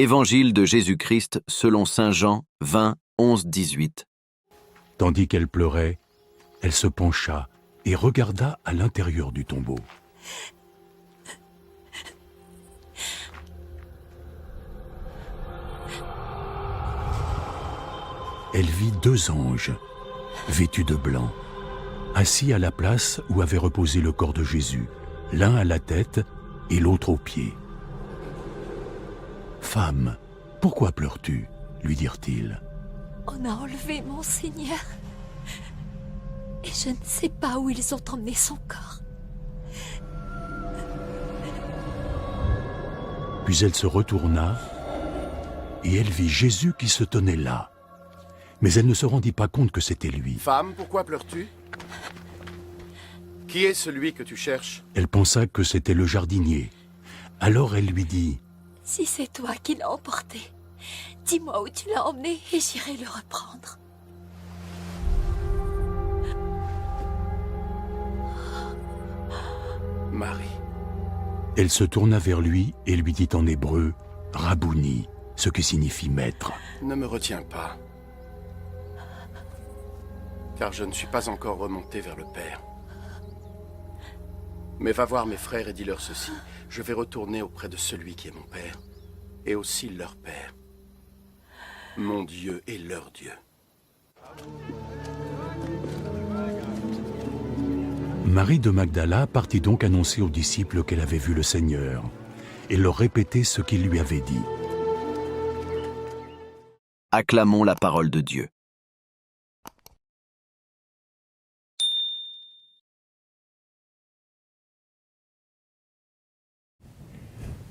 Évangile de Jésus-Christ selon saint Jean 20, 11-18. Tandis qu'elle pleurait, elle se pencha et regarda à l'intérieur du tombeau. Elle vit 2 anges, vêtus de blanc, assis à la place où avait reposé le corps de Jésus, l'un à la tête et l'autre aux pieds. « Femme, pourquoi pleures-tu » lui dirent-ils. « On a enlevé mon Seigneur, et je ne sais pas où ils ont emmené son corps. » Puis elle se retourna, et elle vit Jésus qui se tenait là. Mais elle ne se rendit pas compte que c'était lui. « Femme, pourquoi pleures-tu ? Qui est celui que tu cherches ?» Elle pensa que c'était le jardinier. Alors elle lui dit, « Si c'est toi qui l'as emporté, dis-moi où tu l'as emmené et j'irai le reprendre. » Marie. Elle se tourna vers lui et lui dit en hébreu, « Rabouni », ce qui signifie « maître ». Ne me retiens pas, car je ne suis pas encore remonté vers le Père. Mais va voir mes frères et dis-leur ceci, je vais retourner auprès de celui qui est mon Père, et aussi leur Père, mon Dieu et leur Dieu. Marie de Magdala partit donc annoncer aux disciples qu'elle avait vu le Seigneur et leur répéter ce qu'il lui avait dit. Acclamons la parole de Dieu.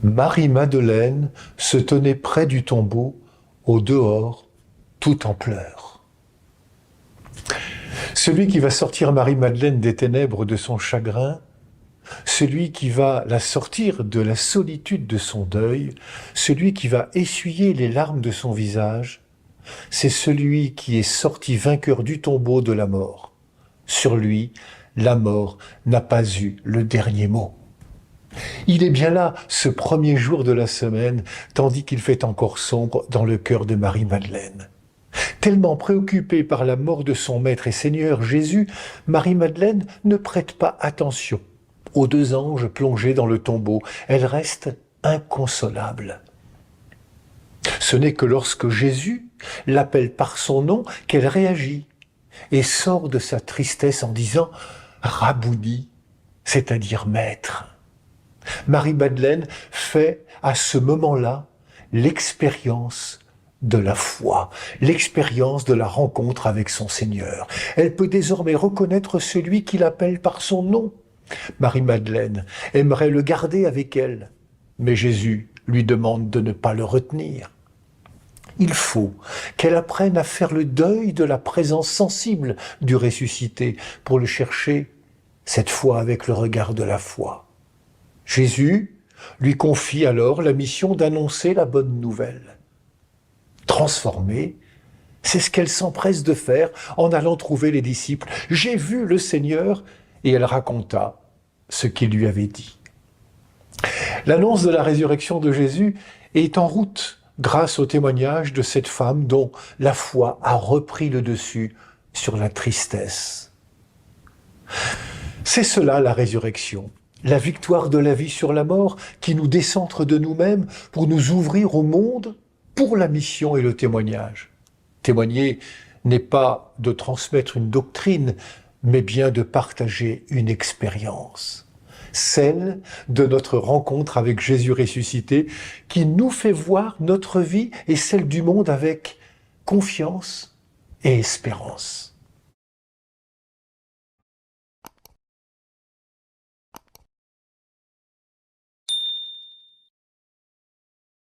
Marie-Madeleine se tenait près du tombeau, au dehors, tout en pleurs. Celui qui va sortir Marie-Madeleine des ténèbres de son chagrin, celui qui va la sortir de la solitude de son deuil, celui qui va essuyer les larmes de son visage, c'est celui qui est sorti vainqueur du tombeau de la mort. Sur lui, la mort n'a pas eu le dernier mot. Il est bien là, ce premier jour de la semaine, tandis qu'il fait encore sombre dans le cœur de Marie-Madeleine. Tellement préoccupée par la mort de son Maître et Seigneur Jésus, Marie-Madeleine ne prête pas attention aux 2 anges plongés dans le tombeau. Elle reste inconsolable. Ce n'est que lorsque Jésus l'appelle par son nom qu'elle réagit et sort de sa tristesse en disant « Rabouni », c'est-à-dire « Maître ». Marie-Madeleine fait à ce moment-là l'expérience de la foi, l'expérience de la rencontre avec son Seigneur. Elle peut désormais reconnaître celui qui l'appelle par son nom. Marie-Madeleine aimerait le garder avec elle, mais Jésus lui demande de ne pas le retenir. Il faut qu'elle apprenne à faire le deuil de la présence sensible du ressuscité pour le chercher, cette fois avec le regard de la foi. Jésus lui confie alors la mission d'annoncer la bonne nouvelle. Transformée, c'est ce qu'elle s'empresse de faire en allant trouver les disciples. « J'ai vu le Seigneur » et elle raconta ce qu'il lui avait dit. L'annonce de la résurrection de Jésus est en route grâce au témoignage de cette femme dont la foi a repris le dessus sur la tristesse. C'est cela la résurrection. La victoire de la vie sur la mort qui nous décentre de nous-mêmes pour nous ouvrir au monde pour la mission et le témoignage. Témoigner n'est pas de transmettre une doctrine, mais bien de partager une expérience. Celle de notre rencontre avec Jésus ressuscité qui nous fait voir notre vie et celle du monde avec confiance et espérance.